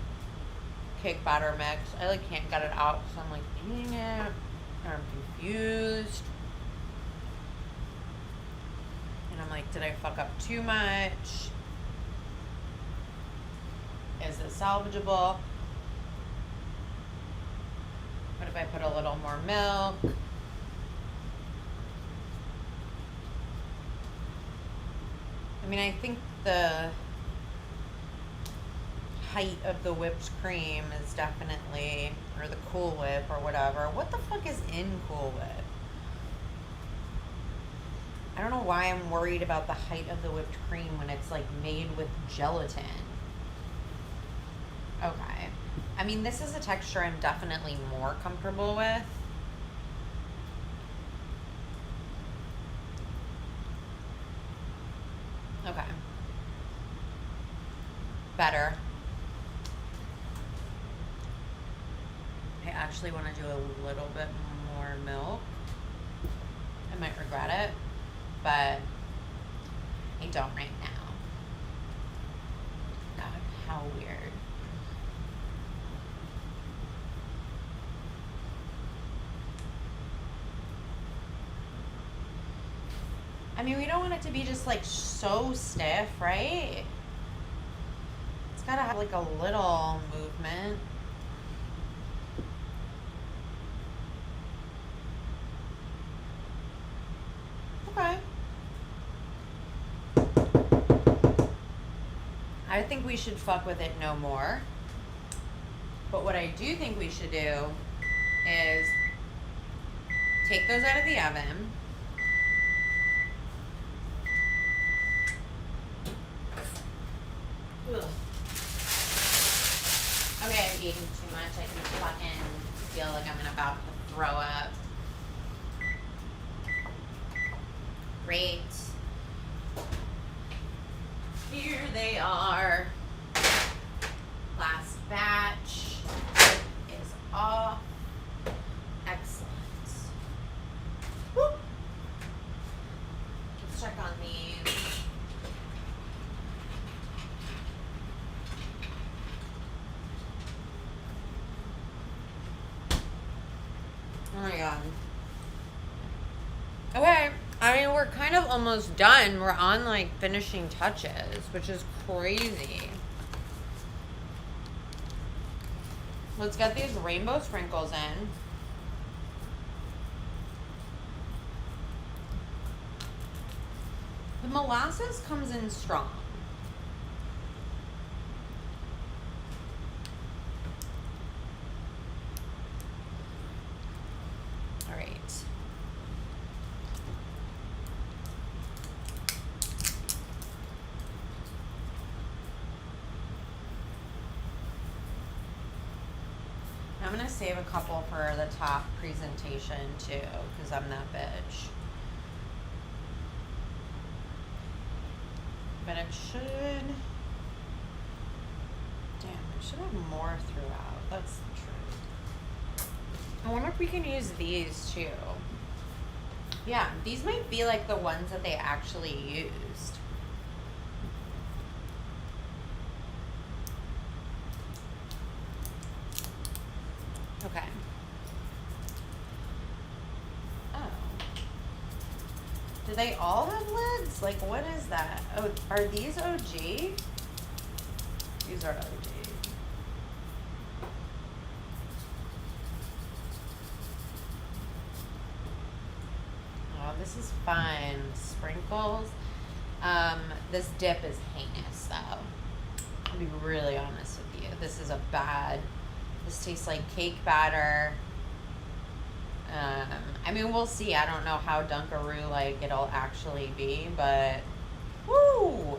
cake batter mix. I like can't get it out because I'm like eating it or I'm confused. And I'm like, did I fuck up too much? Is it salvageable? What if I put a little more milk? I mean, I think the height of the whipped cream is definitely, or the Cool Whip or whatever. What the fuck is in Cool Whip? I don't know why I'm worried about the height of the whipped cream when it's like made with gelatin. Okay. I mean, this is a texture I'm definitely more comfortable with. Okay. Better. I actually want to do a little bit more milk. I might regret it, but I don't right now. God, how weird. I mean, we don't want it to be just like so stiff, right? It's gotta have like a little movement. Okay. I think we should fuck with it no more. But what I do think we should do is take those out of the oven. Ugh. Okay, I've eaten too much. I can fucking feel like I'm about to throw up. Great. Here they are. Last batch is off. Excellent. Woo. Let's check on these. Oh my god. Okay, I mean, we're kind of almost done. We're on, like, finishing touches, which is crazy. Let's get these rainbow sprinkles in. The molasses comes in strong. All right. I'm going to save a couple for the top presentation too, because I'm that bitch. But it should... Damn, it should have more throughout. That's the truth. I wonder if we can use these too. Yeah, these might be like the ones that they actually used. Okay. Oh. Do they all have lids? Like, what is that? Oh, are these OG? These are OG. Oh, this is fun. Sprinkles. This dip is heinous, though. I'll be really honest with you. This is a bad... This tastes like cake batter. I mean, we'll see. I don't know how Dunkaroo, like, it'll actually be, but... Woo!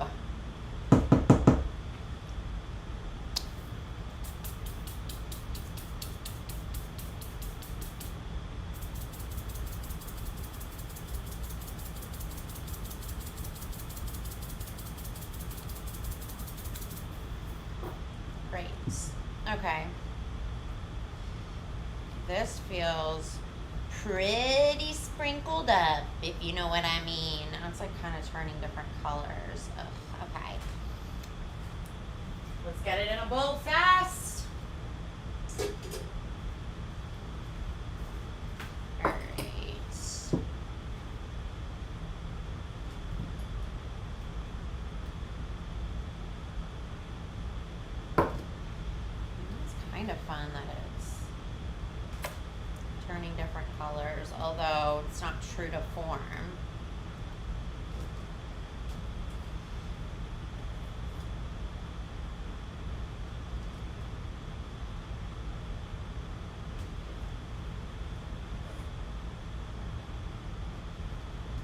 Great. Okay. This feels pretty sprinkled up, if you know what I mean. Oh, it's like kind of turning different colors. Ugh, okay. Let's get it in a bowl fast. All right. It's kind of fun that it's turning different colors, although it's not true to form.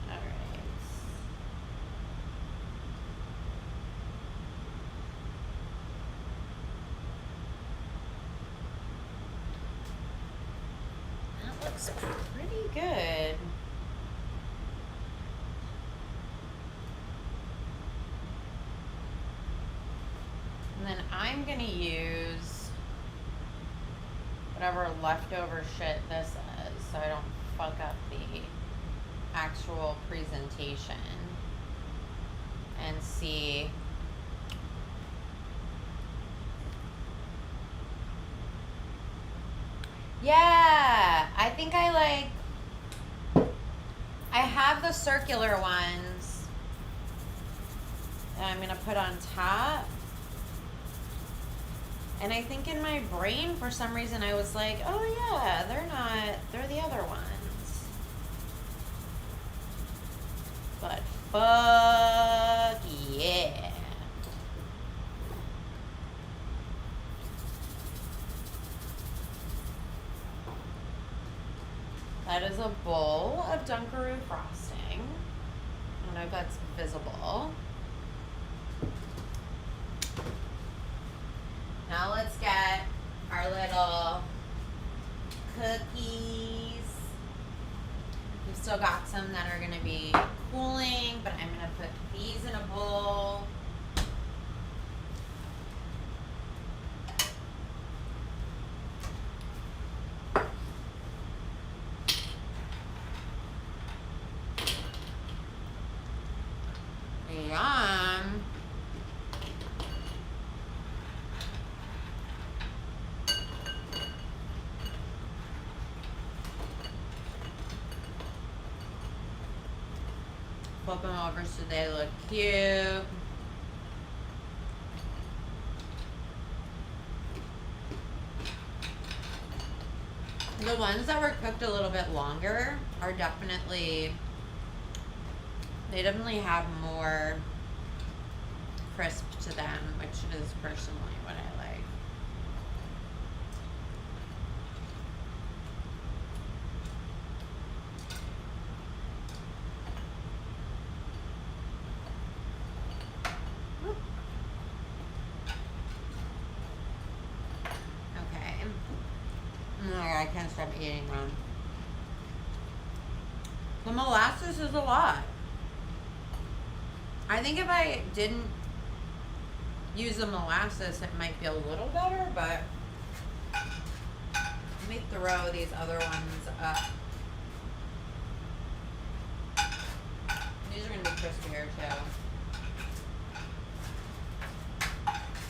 All right. That looks pretty good. And then I'm gonna use whatever leftover shit this is, so I don't fuck up the actual presentation, and see. Yeah, I think I have the circular ones that I'm gonna put on top. And I think in my brain, for some reason, I was like, oh yeah, they're the other ones. But fuck yeah. That is a bowl of Dunkaroo frosting. I don't know if that's visible. Now let's get our little cookies. You Still got some that are gonna be cooling, but I'm gonna put these in a bowl. Yum. Flip them over so they look cute. The ones that were cooked a little bit longer are definitely, they definitely have more crisp to them, which is personally what I like. Okay. Oh, I can't stop eating them. The molasses is a lot. I think if I didn't use the molasses, it might be a little better, but let me throw these other ones up. These are going to be crispier too.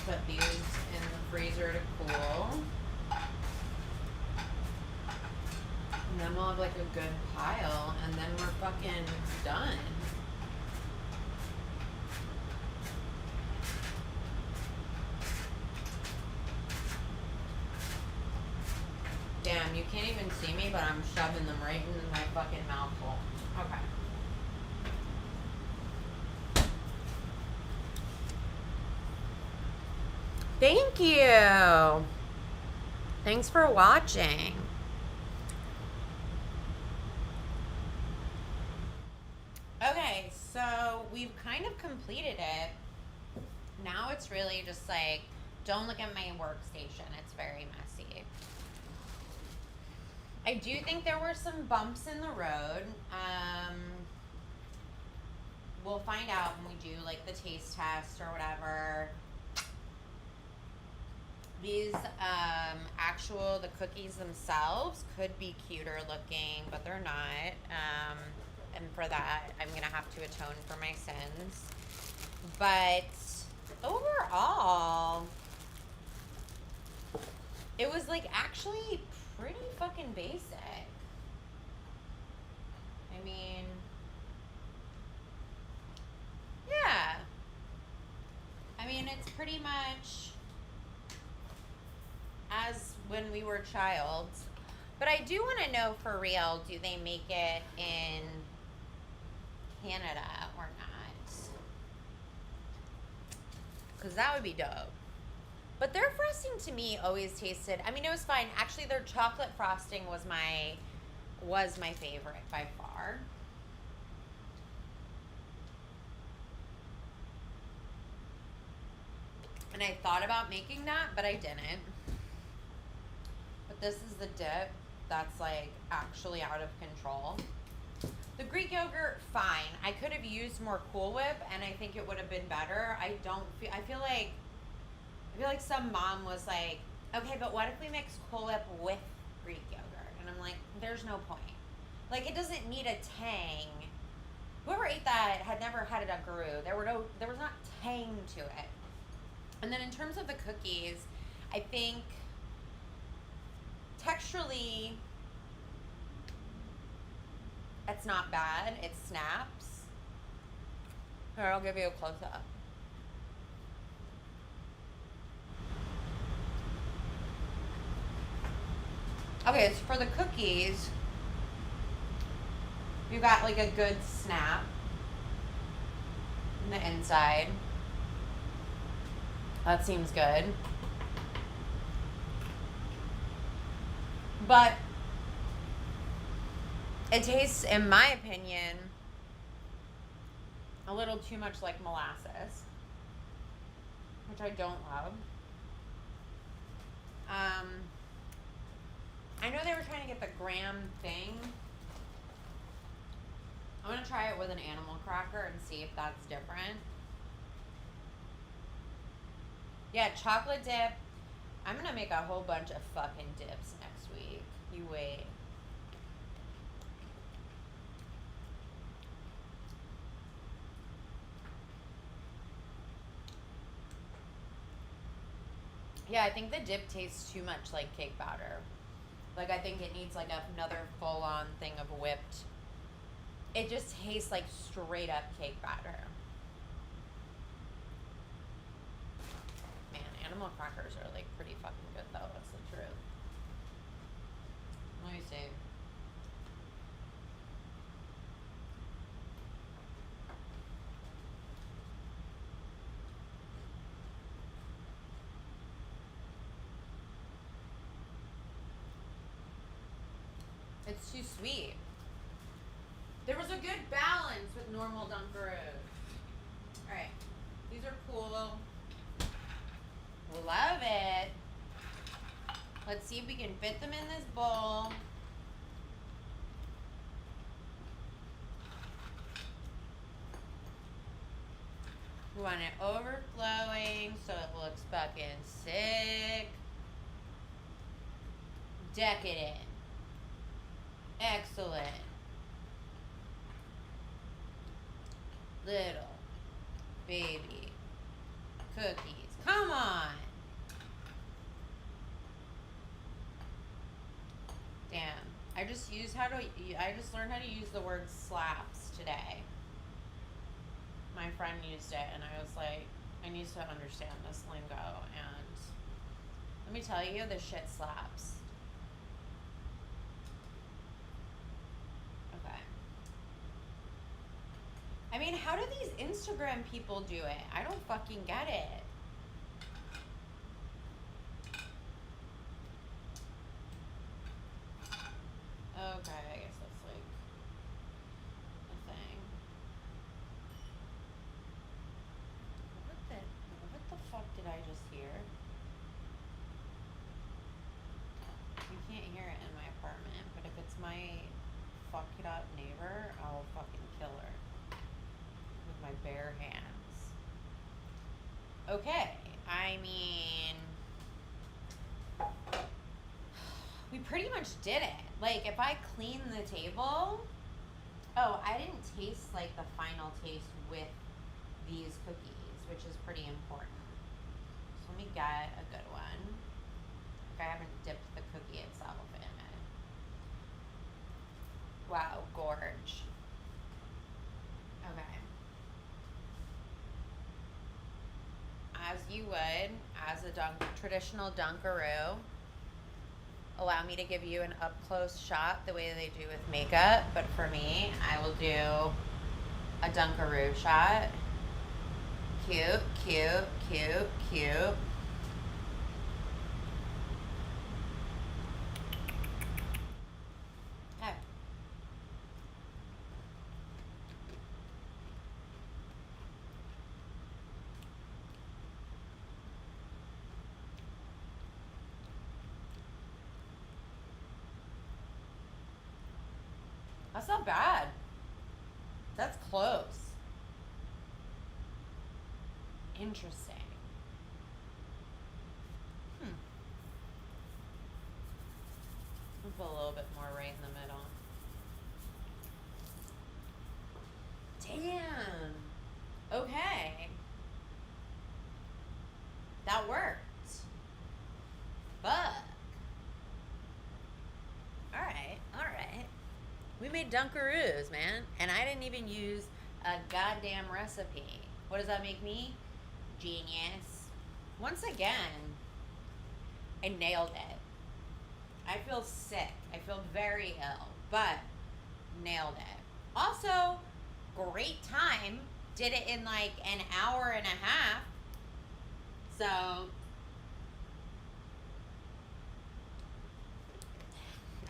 Put these in the freezer to cool. And then we'll have like a good pile, and then we're fucking done. Damn, you can't even see me, but I'm shoving them right into my fucking mouthful. Okay. Thank you. Thanks for watching. Okay, so we've kind of completed it. Now it's really just like, don't look at my workstation. It's very messy. I do think there were some bumps in the road. We'll find out when we do like the taste test or whatever. These the cookies themselves could be cuter looking, but they're not. And for that, I'm gonna have to atone for my sins. But overall, it was like actually pretty fucking basic. I mean, yeah. I mean, it's pretty much as when we were childs. But I do want to know for real, do they make it in Canada or not? Because that would be dope. But their frosting to me always tasted, I mean, it was fine. Actually, their chocolate frosting was my favorite by far. And I thought about making that, but I didn't. But this is the dip that's like actually out of control. The Greek yogurt, fine. I could have used more Cool Whip, and I think it would have been better. I feel like some mom was like, okay, but what if we mix Cool Whip with Greek yogurt? And I'm like, there's no point. Like, it doesn't need a tang. Whoever ate that had never had a Dunkaroo. There was not tang to it. And then in terms of the cookies, I think texturally, it's not bad. It snaps. Here, I'll give you a close-up. Okay, so for the cookies, you got like a good snap in the inside. That seems good. But it tastes, in my opinion, a little too much like molasses, which I don't love. I know they were trying to get the gram thing, to try it with an animal cracker and see if that's different. Yeah, chocolate dip. I'm going to make a whole bunch of fucking dips next week. You wait. Yeah, I think the dip tastes too much like cake batter. Like, I think it needs like another full-on thing of whipped. It just tastes like straight up cake batter. Man, animal crackers are like pretty fucking good though. That's the truth. Let me see. It's too sweet. There was a good balance with normal Dunkaroos. Alright. These are cool. Love it. Let's see if we can fit them in this bowl. We want it overflowing so it looks fucking sick. Decadent. Excellent. Little baby cookies. Come on. Damn. I just learned how to use the word slaps today. My friend used it and I was like, I need to understand this lingo, and let me tell you, this shit slaps. Okay. I mean, how do these Instagram people do it? I don't fucking get it. Okay, I guess that's like a thing. What the fuck did I just hear? You can't hear it in my apartment, but if it's my fucked up neighbor, I'll fucking kill her with my bare hands. Okay, I mean, we pretty much did it. Like, if I clean the table, oh, I didn't taste like the final taste with these cookies, which is pretty important. So let me get a good one. Like, I haven't dipped the cookie itself in it. Wow, gorge. Okay. As you would, as a traditional Dunkaroo, allow me to give you an up-close shot the way they do with makeup, but for me, I will do a Dunkaroo shot. Cute, cute, cute, cute. Okay. That's not bad. That's close. Interesting. I'll put a little bit more right in the middle. Damn. Okay. That worked. Fuck. Alright. We made Dunkaroos, man. And I didn't even use a goddamn recipe. What does that make me? Genius. Once again, I nailed it. I feel sick. I feel very ill, but nailed it. Also, great time. Did it in like an hour and a half. So,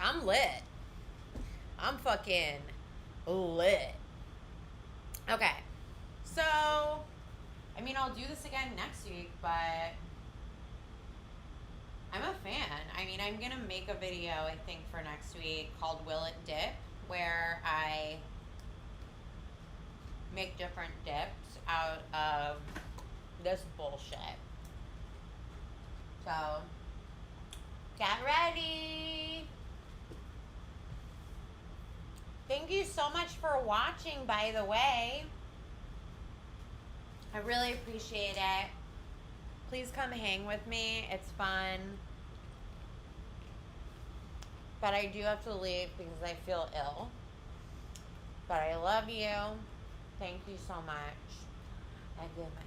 I'm lit. I'm fucking lit. Okay. So, I mean, I'll do this again next week, but I'm a fan. I mean, I'm going to make a video, I think, for next week called Will It Dip, where I make different dips out of this bullshit. So, get ready. Thank you so much for watching, by the way. I really appreciate it. Please come hang with me. It's fun. But I do have to leave because I feel ill. But I love you. Thank you so much. I give my